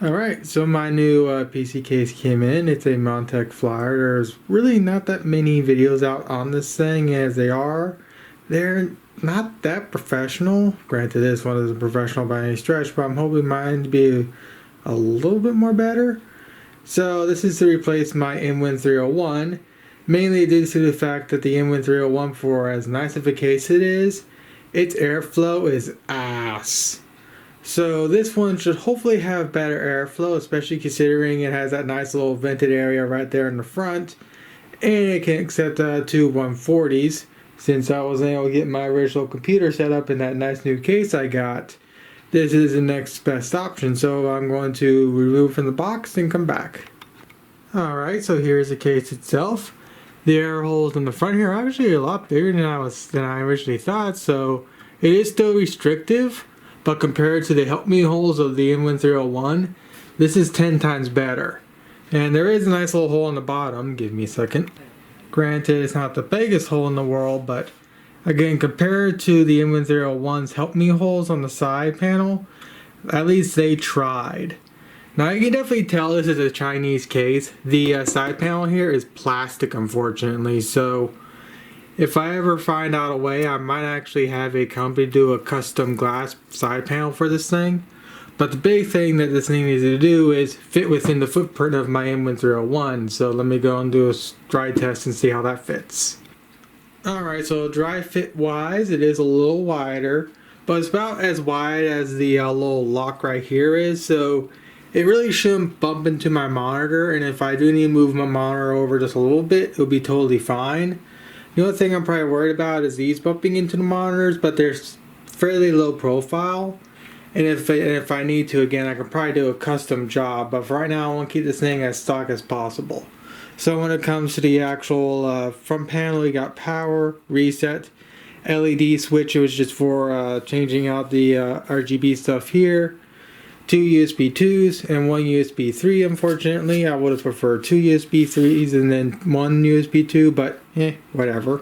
Alright, so my new PC case came in. It's a Montech flyer. There's really not that many videos out on this thing, as they're not that professional. Granted, this one isn't professional by any stretch, but I'm hoping mine to be a little bit more better. So this is to replace my M1301, mainly due to the fact that the M1301, for as nice of a case it is, its airflow is ass. So this one should hopefully have better airflow, especially considering it has that nice little vented area right there in the front, and it can accept two 140s. Since I wasn't able to get my original computer set up in that nice new case I got, this is the next best option. So I'm going to remove from the box and come back. Alright, so here's the case itself. The air holes in the front here are actually a lot bigger than I originally thought, so it is still restrictive. But compared to the help me holes of the M1301, this is 10 times better. And there is a nice little hole in the bottom. Give me a second. Granted, it's not the biggest hole in the world, but again, compared to the M1301's help me holes on the side panel, at least they tried. Now you can definitely tell this is a Chinese case. The side panel here is plastic, unfortunately, so if I ever find out a way, I might actually have a company do a custom glass side panel for this thing. But the big thing that this thing needs to do is fit within the footprint of my M1301. So let me go and do a dry test and see how that fits. Alright, so dry fit wise, it is a little wider, but it's about as wide as the little lock right here is. So it really shouldn't bump into my monitor, and if I do need to move my monitor over just a little bit, it'll be totally fine. The only thing I'm probably worried about is these bumping into the monitors, but they're fairly low profile. And if I need to, again, I can probably do a custom job. But for right now, I want to keep this thing as stock as possible. So when it comes to the actual front panel, you got power, reset, LED switch, which is just for changing out the RGB stuff here. 2 USB 2s and 1 USB 3. Unfortunately, I would have preferred 2 USB 3s and then 1 USB 2, but whatever.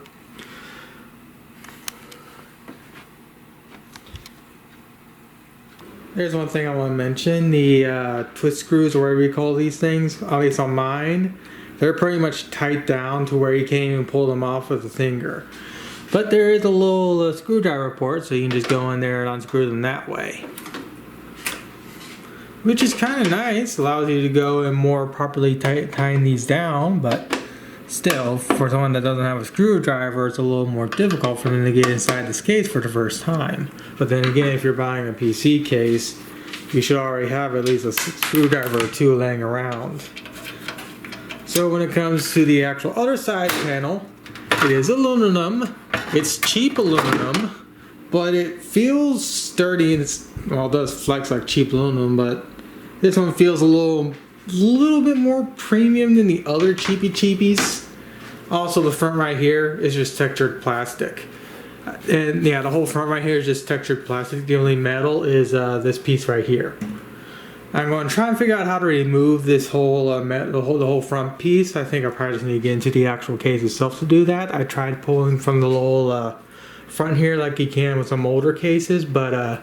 There's one thing I want to mention. The twist screws, or whatever you call these things, at least on mine, they're pretty much tight down to where you can't even pull them off with a finger. But there is a little screwdriver port, so you can just go in there and unscrew them that way, which is kind of nice. Allows you to go and more properly tying these down, but still, for someone that doesn't have a screwdriver, it's a little more difficult for them to get inside this case for the first time. But then again, if you're buying a PC case, you should already have at least a screwdriver or two laying around. So when it comes to the actual other side panel, it is aluminum. It's cheap aluminum, but it feels sturdy, and it does flex like cheap aluminum, but this one feels a little bit more premium than the other cheapies. Also, the front right here is just textured plastic. And yeah, the whole front right here is just textured plastic. The only metal is this piece right here. I'm going to try and figure out how to remove this whole the whole front piece. I think I probably just need to get into the actual case itself to do that. I tried pulling from the little front here like you can with some older cases, but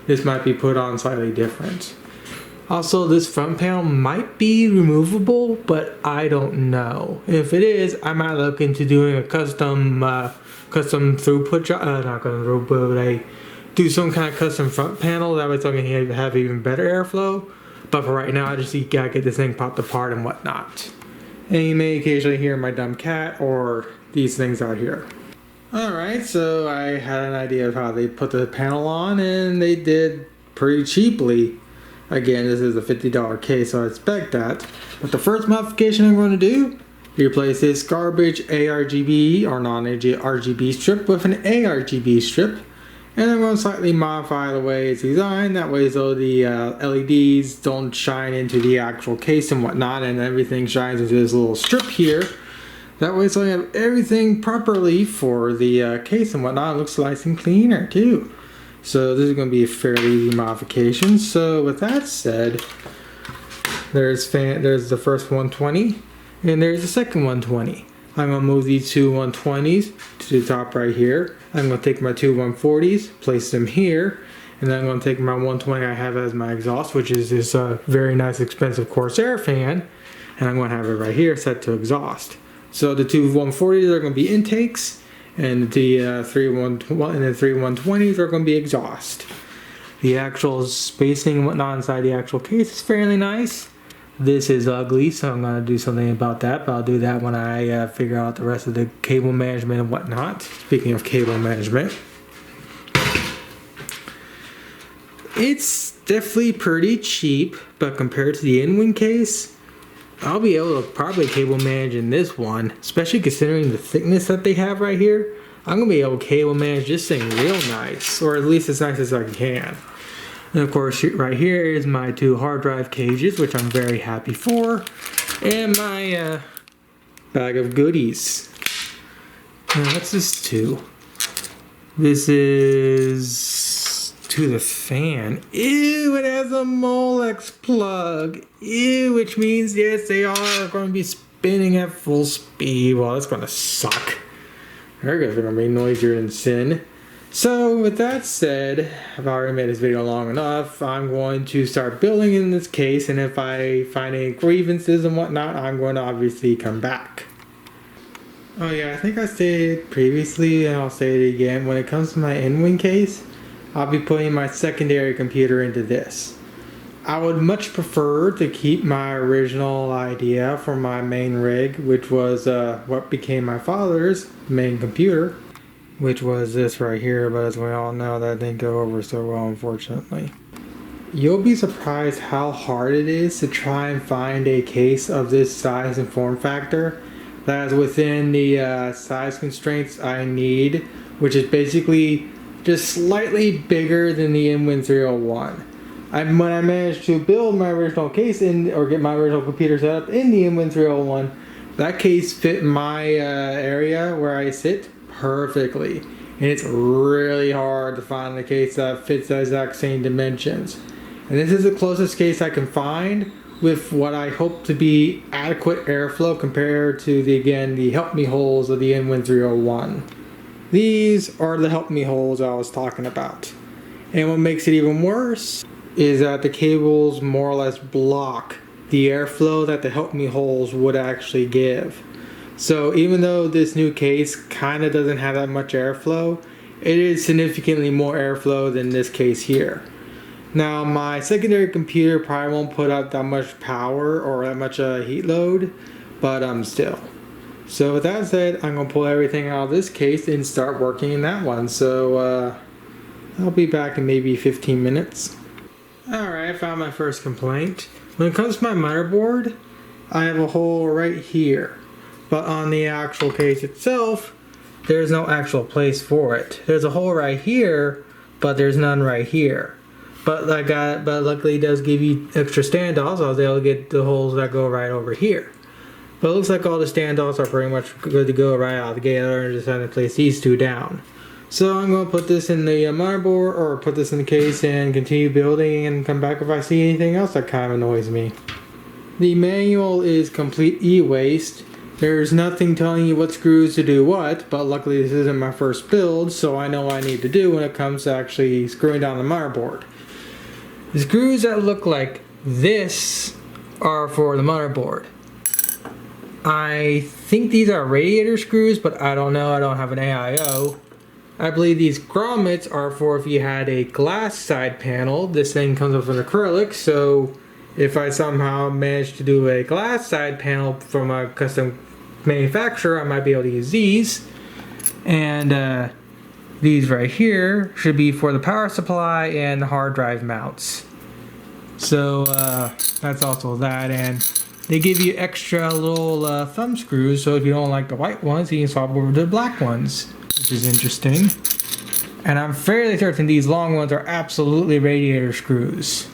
this might be put on slightly different. Also, this front panel might be removable, but I don't know. If it is, I might look into doing a custom throughput job. Not custom throughput, but I do some kind of custom front panel. That way, so I can have even better airflow. But for right now, I just gotta get this thing popped apart and whatnot. And you may occasionally hear my dumb cat or these things out here. Alright, so I had an idea of how they put the panel on, and they did pretty cheaply. Again, this is a $50 case, so I expect that. But the first modification I'm going to do, replace this garbage ARGB or non-RGB strip with an ARGB strip. And I'm going to slightly modify the way it's designed. That way, so the LEDs don't shine into the actual case and whatnot, and everything shines into this little strip here. That way, so I have everything properly for the case and whatnot. It looks nice and cleaner too. So this is going to be a fairly easy modification. So with that said, there's the first 120 and there's the second 120. I'm going to move these two 120s to the top right here. I'm going to take my two 140s, place them here, And then I'm going to take my 120 I have as my exhaust, which is this very nice expensive Corsair fan. And I'm going to have it right here set to exhaust. So the two 140s are going to be intakes, and the three 120s are going to be exhaust. The actual spacing and whatnot inside the actual case is fairly nice. This is ugly, so I'm going to do something about that, but I'll do that when I figure out the rest of the cable management and whatnot. Speaking of cable management, it's definitely pretty cheap, but compared to the in-wing case, I'll be able to probably cable manage in this one, especially considering the thickness that they have right here. I'm going to be able to cable manage this thing real nice, or at least as nice as I can. And of course, right here is my two hard drive cages, which I'm very happy for, and my bag of goodies. Now, what's this to? This is to the fan. Ew, it has a Molex plug. Ew, which means yes, they are going to be spinning at full speed. Well, that's going to suck. They're going to be noisier than sin. So with that said, I've already made this video long enough. I'm going to start building in this case, and if I find any grievances and whatnot, I'm going to obviously come back. Oh yeah, I think I stated previously, and I'll say it again, when it comes to my in-wing case, I'll be putting my secondary computer into this. I would much prefer to keep my original idea for my main rig, which was what became my father's main computer, which was this right here, but as we all know, that didn't go over so well, unfortunately. You'll be surprised how hard it is to try and find a case of this size and form factor that is within the size constraints I need, which is basically just slightly bigger than the Inwin 301. When I managed to build my original case or get my original computer set up in the Inwin 301, that case fit my area where I sit perfectly, and it's really hard to find the case that fits the exact same dimensions. And this is the closest case I can find with what I hope to be adequate airflow compared to the help me holes of the Inwin 301. These are the help me holes I was talking about. And what makes it even worse is that the cables more or less block the airflow that the help me holes would actually give. So even though this new case kind of doesn't have that much airflow, it is significantly more airflow than this case here. Now my secondary computer probably won't put out that much power or that much heat load, but still. So with that said, I'm going to pull everything out of this case and start working in that one. So I'll be back in maybe 15 minutes. Alright, I found my first complaint. When it comes to my motherboard, I have a hole right here. But on the actual case itself, there's no actual place for it. There's a hole right here, but there's none right here. But luckily it does give you extra standoffs. I was able to get the holes that go right over here. But it looks like all the standoffs are pretty much good to go right out of the gate. I just have to place these two down. So I'm going to put this in the motherboard, or put this in the case and continue building and come back if I see anything else that kind of annoys me. The manual is complete e-waste. There's nothing telling you what screws to do what, but luckily this isn't my first build, so I know what I need to do when it comes to actually screwing down the motherboard. The screws that look like this are for the motherboard. I think these are radiator screws, but I don't know, I don't have an AIO. I believe these grommets are for if you had a glass side panel. This thing comes with an acrylic, so if I somehow manage to do a glass side panel from a custom manufacturer, I might be able to use these. And these right here should be for the power supply and the hard drive mounts. So that's also that, and they give you extra little thumb screws, so if you don't like the white ones, you can swap over to the black ones, which is interesting. And I'm fairly certain these long ones are absolutely radiator screws.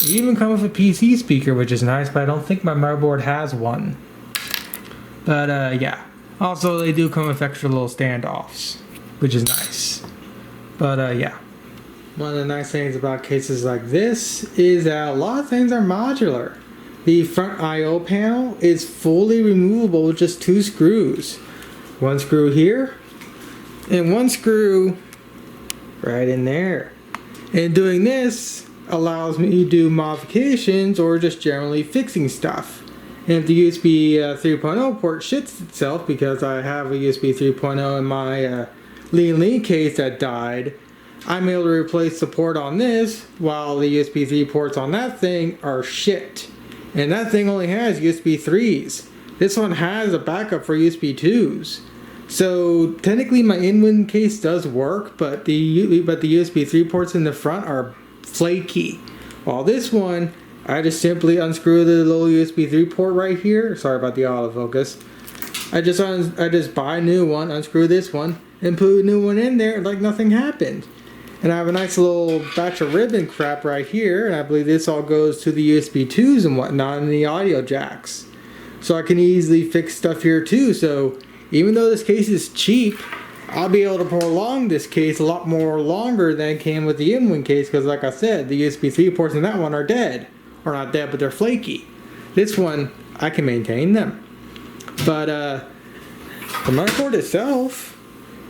They even come with a PC speaker, which is nice, but I don't think my motherboard has one. But yeah. Also, they do come with extra little standoffs, which is nice. But yeah. One of the nice things about cases like this is that a lot of things are modular. The front I/O panel is fully removable with just 2 screws. One screw here, and one screw right in there. And doing this allows me to do modifications or just generally fixing stuff. And if the USB 3.0 port shits itself because I have a USB 3.0 in my lean case that died, I'm able to replace the port on this while the USB 3 ports on that thing are shit. And that thing only has USB 3s. This one has a backup for USB 2s. So technically my in-win case does work, but the USB 3 ports in the front are flaky. While this one, I just simply unscrew the little USB 3 port right here. Sorry about the autofocus. I just buy a new one, unscrew this one, and put a new one in there like nothing happened. And I have a nice little batch of ribbon crap right here, and I believe this all goes to the USB 2s and whatnot and the audio jacks. So I can easily fix stuff here too. So even though this case is cheap, I'll be able to prolong this case a lot more longer than I can with the in-win case, because like I said, the USB 3 ports in that one are dead. Or not dead, but they're flaky. This one, I can maintain them. But the motherboard itself,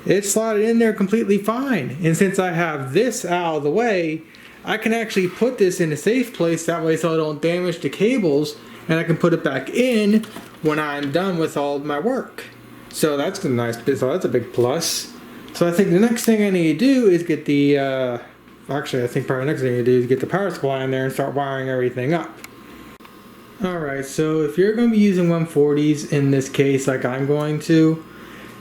it's slotted in there completely fine. And since I have this out of the way, I can actually put this in a safe place that way so I don't damage the cables, and I can put it back in when I'm done with all of my work. So that's a nice bit, so that's a big plus. So I think the next thing I need to do is get the, actually I think probably the next thing I need to do is get the power supply in there and start wiring everything up. Alright, so if you're going to be using 140s in this case like I'm going to,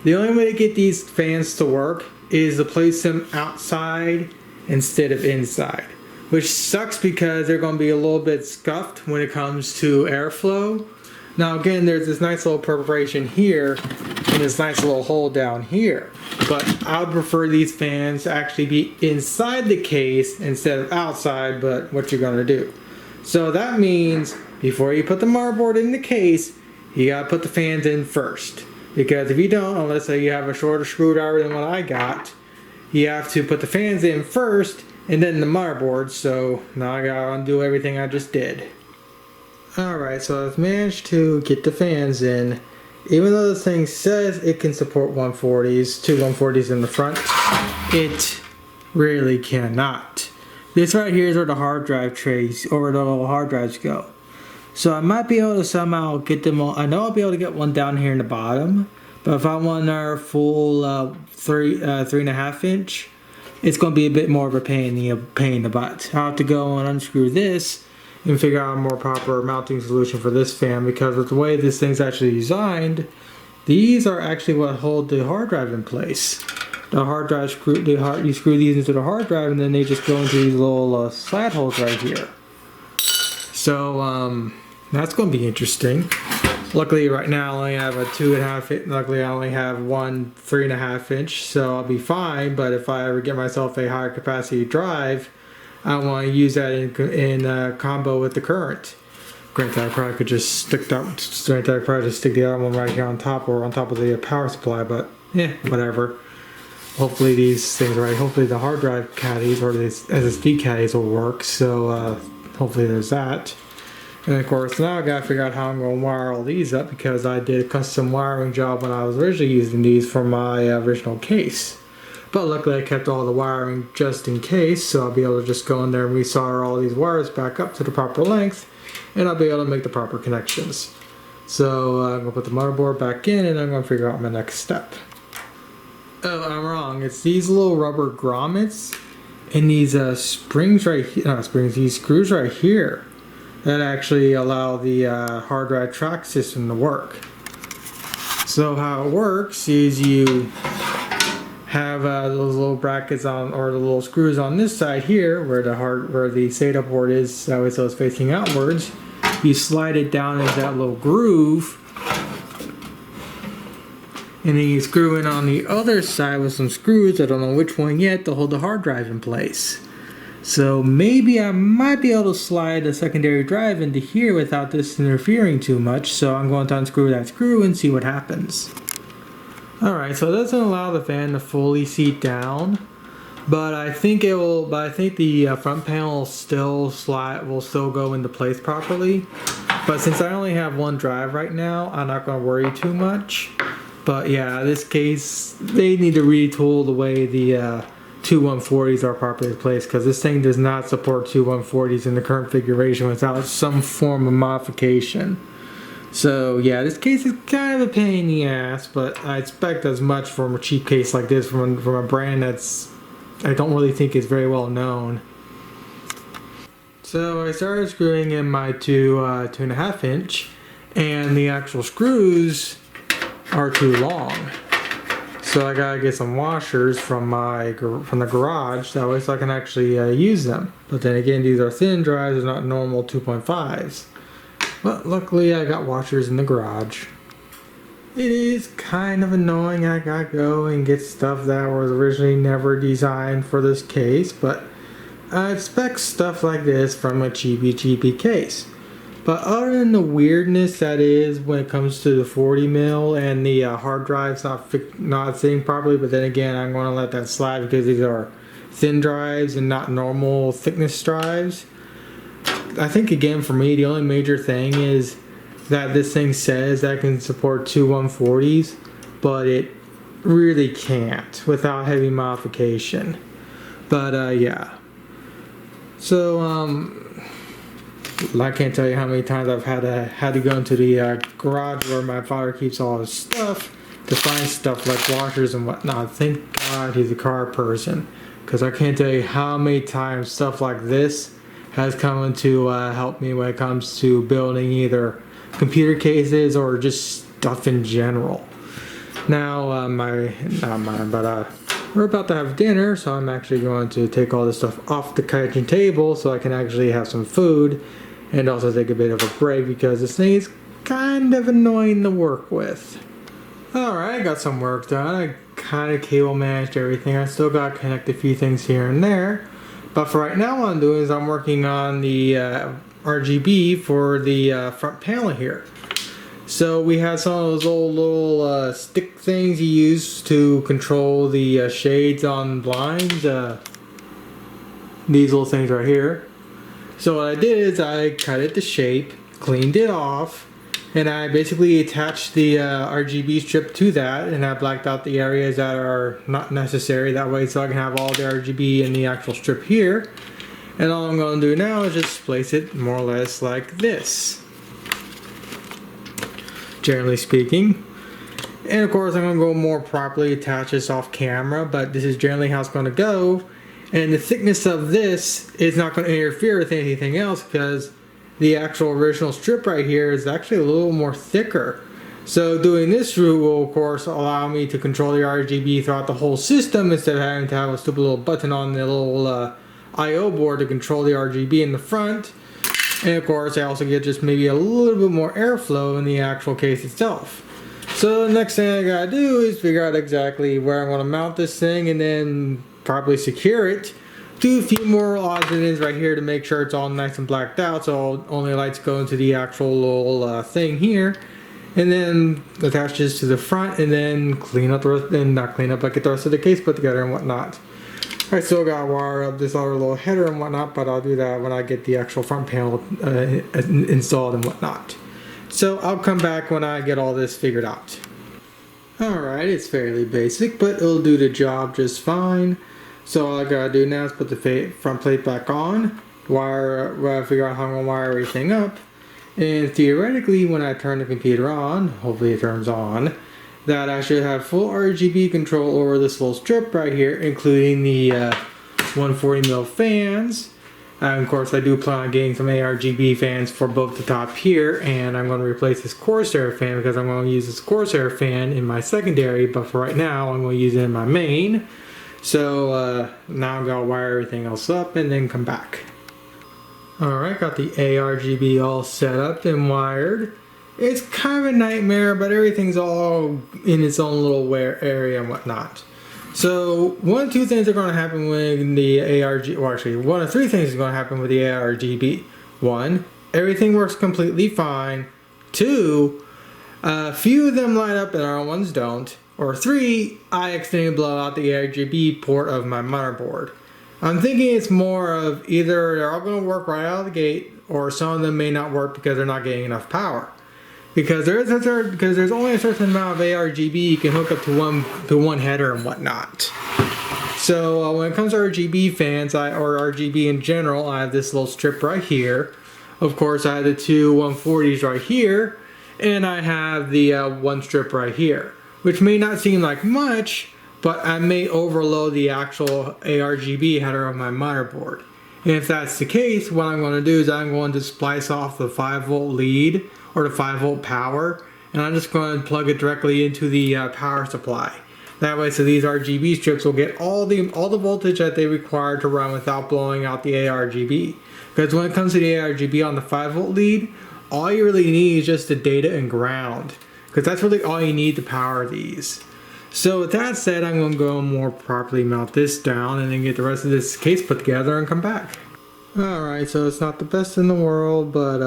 the only way to get these fans to work is to place them outside instead of inside. Which sucks because they're going to be a little bit scuffed when it comes to airflow. Now again, there's this nice little perforation here and this nice little hole down here. But I would prefer these fans to actually be inside the case instead of outside, but what you're going to do. So that means before you put the motherboard in the case, you got to put the fans in first. Because if you don't, unless say you have a shorter screwdriver than what I got, you have to put the fans in first and then the motherboard. So now I gotta undo everything I just did. Alright, so I've managed to get the fans in. Even though this thing says it can support 140s, two 140s in the front, it really cannot. This right here is where the hard drive trays, or where the little hard drives go. So I might be able to somehow get them all. I know I'll be able to get one down here in the bottom, but if I want our full 3.5 inch, it's going to be a bit more of a pain in the butt. I'll have to go and unscrew this and figure out a more proper mounting solution for this fan, because with the way this thing's actually designed, these are actually what hold the hard drive in place. The hard drive you screw these into the hard drive, and then they just go into these little slat holes right here. So that's going to be interesting. Luckily right now I only have a 2.5 inch. Luckily I only have one 3.5 inch, so I'll be fine. But if I ever get myself a higher capacity drive, I want to use that in combo with the current. Granted, I probably could just stick the other one right here on top, or on top of the power supply. But whatever. Hopefully these things are right. Hopefully the hard drive caddies or the SSD caddies will work. So hopefully there's that. And of course now I gotta figure out how I'm gonna wire all these up, because I did a custom wiring job when I was originally using these for my original case. But luckily I kept all the wiring just in case, so I'll be able to just go in there and resolder all these wires back up to the proper length, and I'll be able to make the proper connections. So I'm gonna put the motherboard back in, and I'm gonna figure out my next step. Oh, I'm wrong. It's these little rubber grommets and these springs right here. Not springs. These screws right here that actually allow the hard drive track system to work. So how it works is you have those little brackets on, or the little screws on this side here, where the SATA board is, that way so it's facing outwards. You slide it down into that little groove, and then you screw in on the other side with some screws, I don't know which one yet, to hold the hard drive in place. So maybe I might be able to slide a secondary drive into here without this interfering too much. So I'm going to unscrew that screw and see what happens. Alright, so it doesn't allow the fan to fully seat down, but I think it will. But I think the front panel will still go into place properly. But since I only have one drive right now, I'm not going to worry too much. But yeah, this case, they need to retool the way the two 140s are properly placed, because this thing does not support two 140s in the current configuration without some form of modification. So yeah, this case is kind of a pain in the ass, but I expect as much from a cheap case like this from a brand that's I don't really think is very well known. So I started screwing in my two 2.5 inch, and the actual screws are too long. So I gotta get some washers from the garage, that way so I can actually use them. But then again, these are thin drives, they're not normal 2.5s. But luckily I got washers in the garage. It is kind of annoying I gotta go and get stuff that was originally never designed for this case, but I expect stuff like this from a cheapy case. But other than the weirdness that is when it comes to the 40mm and the hard drives not sitting properly, but then again I'm going to let that slide because these are thin drives and not normal thickness drives. I think again for me the only major thing is that this thing says that it can support two 140s, but it really can't without heavy modification. But yeah. So I can't tell you how many times I've had to go into the garage where my father keeps all his stuff to find stuff like washers and whatnot. Thank God he's a car person, because I can't tell you how many times stuff like this has come to help me when it comes to building either computer cases or just stuff in general. Now we're about to have dinner, so I'm actually going to take all this stuff off the kitchen table so I can actually have some food and also take a bit of a break because this thing is kind of annoying to work with. Alright, I got some work done. I kind of cable managed everything. I still got to connect a few things here and there. But for right now what I'm doing is I'm working on the RGB for the front panel here. So we had some of those old little stick things you use to control the shades on blinds. These little things right here. So what I did is I cut it to shape, cleaned it off, and I basically attached the RGB strip to that, and I blacked out the areas that are not necessary, that way so I can have all the RGB in the actual strip here. And all I'm going to do now is just place it more or less like this, generally speaking. And of course I'm going to go more properly attach this off camera, but this is generally how it's going to go. And the thickness of this is not going to interfere with anything else because the actual original strip right here is actually a little more thicker. So doing this route will of course allow me to control the RGB throughout the whole system instead of having to have a stupid little button on the little I/O board to control the RGB in the front. And of course I also get just maybe a little bit more airflow in the actual case itself. So the next thing I gotta do is figure out exactly where I'm gonna mount this thing and then properly secure it. Do a few more odds and ends right here to make sure it's all nice and blacked out so only lights go into the actual little thing here. And then attach this to the front and then clean up the rest, and not clean up, but get the rest of the case put together and whatnot. I still got to wire up this other little header and whatnot, but I'll do that when I get the actual front panel installed and whatnot. So I'll come back when I get all this figured out. Alright, it's fairly basic, but it'll do the job just fine. So all I gotta do now is put the front plate back on, figure out how I'm gonna wire everything up, and theoretically when I turn the computer on, hopefully it turns on, that I should have full RGB control over this little strip right here, including the 140mm fans. Of course I do plan on getting some ARGB fans for both the top here, and I'm going to replace this Corsair fan because I'm going to use this Corsair fan in my secondary, but for right now I'm going to use it in my main. So now I'm going to wire everything else up and then come back. Alright, got the ARGB all set up and wired. It's kind of a nightmare, but everything's all in its own little area and whatnot. So one of two things are going to happen when the one of three things is going to happen with the ARGB. One, everything works completely fine. Two, a few of them light up and other ones don't. Or three, I accidentally blow out the ARGB port of my motherboard. I'm thinking it's more of either they're all going to work right out of the gate, or some of them may not work because they're not getting enough power. Because there's only a certain amount of ARGB you can hook up to one header and whatnot. So when it comes to RGB fans, or RGB in general, I have this little strip right here. Of course, I have the two 140s right here, and I have the one strip right here, which may not seem like much, but I may overload the actual ARGB header of my motherboard. And if that's the case, what I'm going to do is I'm going to splice off the 5-volt lead or the 5-volt power, and I'm just going to plug it directly into the power supply. That way, so these RGB strips will get all the voltage that they require to run without blowing out the ARGB. Because when it comes to the ARGB on the 5-volt lead, all you really need is just the data and ground, because that's really all you need to power these. So with that said, I'm going to go more properly mount this down and then get the rest of this case put together and come back. Alright, so it's not the best in the world, but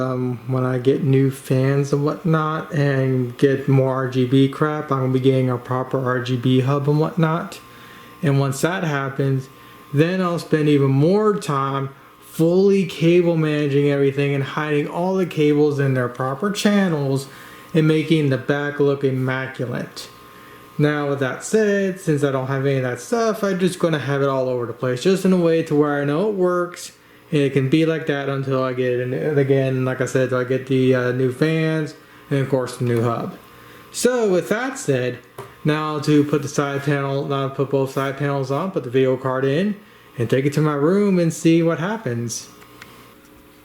when I get new fans and whatnot and get more RGB crap, I'm going to be getting a proper RGB hub and whatnot. And once that happens, then I'll spend even more time fully cable managing everything and hiding all the cables in their proper channels and making the back look immaculate. Now with that said, since I don't have any of that stuff, I'm just going to have it all over the place, just in a way to where I know it works, and it can be like that until I get it. And again, like I said, till I get the new fans and of course the new hub. So with that said, now to put the side panel, now put both side panels on, put the video card in, and take it to my room and see what happens.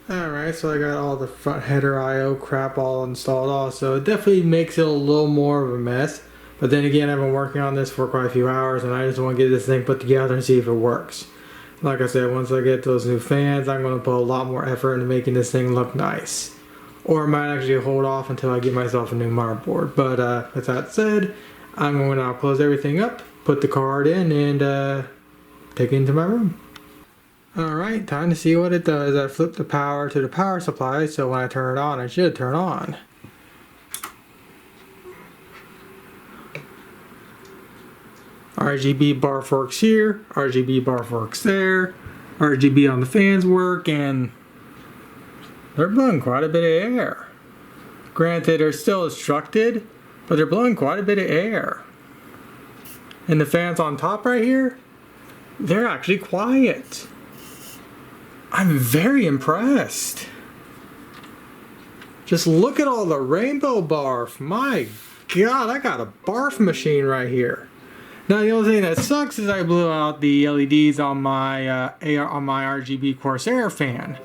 Alright, so I got all the front header IO crap all installed also. It definitely makes it a little more of a mess. But then again, I've been working on this for quite a few hours and I just want to get this thing put together and see if it works. Like I said, once I get those new fans, I'm going to put a lot more effort into making this thing look nice. Or I might actually hold off until I get myself a new motherboard. But with that said, I'm going to now close everything up, put the card in, and take it into my room. Alright, time to see what it does. I flip the power to the power supply, so when I turn it on, it should turn on. RGB bar forks here, RGB bar forks there, RGB on the fans work, and they're blowing quite a bit of air. Granted, they're still obstructed, but they're blowing quite a bit of air. And the fans on top right here, they're actually quiet. I'm very impressed. Just look at all the rainbow barf. My God, I got a barf machine right here. Now the only thing that sucks is I blew out the LEDs on my RGB Corsair fan.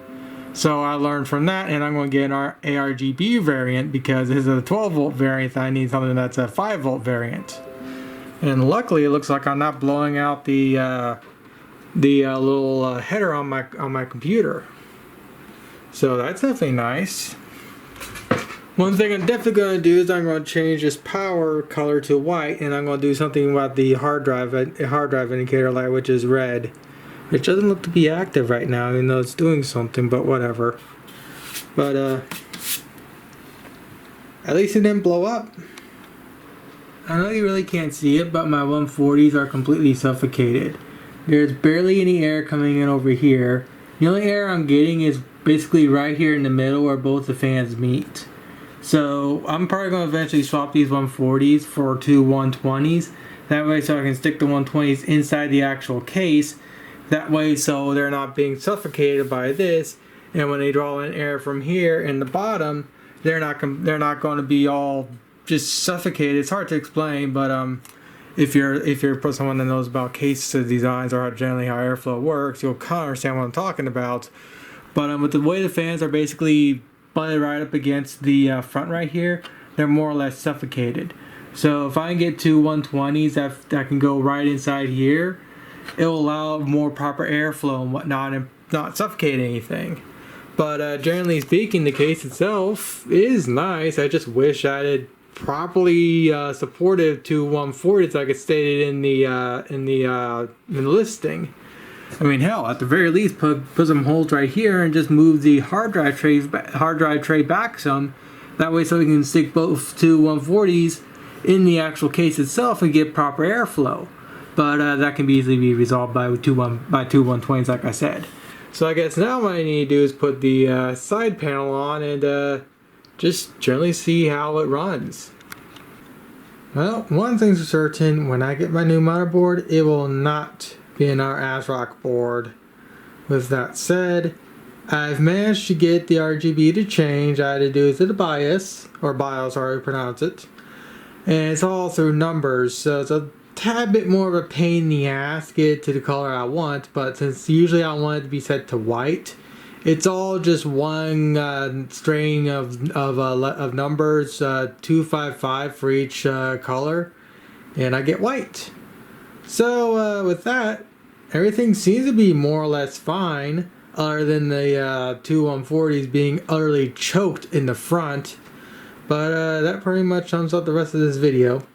So I learned from that, and I'm going to get an ARGB variant because this is a 12-volt variant. I need something that's a 5-volt variant. And luckily, it looks like I'm not blowing out the little header on my computer. So that's definitely nice. One thing I'm definitely going to do is I'm going to change this power color to white, and I'm going to do something about the hard drive indicator light, which is red, which doesn't look to be active right now, even though it's doing something, but whatever. But at least it didn't blow up. I know you really can't see it, but my 140s are completely suffocated. There's barely any air coming in over here. The only air I'm getting is basically right here in the middle where both the fans meet. So I'm probably going to eventually swap these 140s for two 120s. That way so I can stick the 120s inside the actual case. That way so they're not being suffocated by this. And when they draw in air from here in the bottom, they're not going to be all just suffocated. It's hard to explain, but if you're someone that knows about case designs or generally how airflow works, you'll kind of understand what I'm talking about. But with the way the fans are basically butted right up against the front right here, they're more or less suffocated. So if I can get two 120s that can go right inside here, it will allow more proper airflow and whatnot and not suffocate anything. But generally speaking, the case itself is nice. I just wish I had properly supportive to 140s like it's stated in the listing. I mean, hell, at the very least, put some holes right here and just move the hard drive tray back some. That way, so we can stick both two 140s in the actual case itself and get proper airflow. But that can easily be resolved by two 120s, like I said. So I guess now what I need to do is put the side panel on and just generally see how it runs. Well, one thing's for certain: when I get my new motherboard, it will not being our ASRock board. With that said, I've managed to get the RGB to change. All I had to do is hit a BIOS, or BIOS, however you pronounce it. And it's all through numbers, so it's a tad bit more of a pain in the ass to get to the color I want, but since usually I want it to be set to white, it's all just one string of numbers, 255 for each color, and I get white. So with that, everything seems to be more or less fine, other than the two 140s being utterly choked in the front. But that pretty much sums up the rest of this video.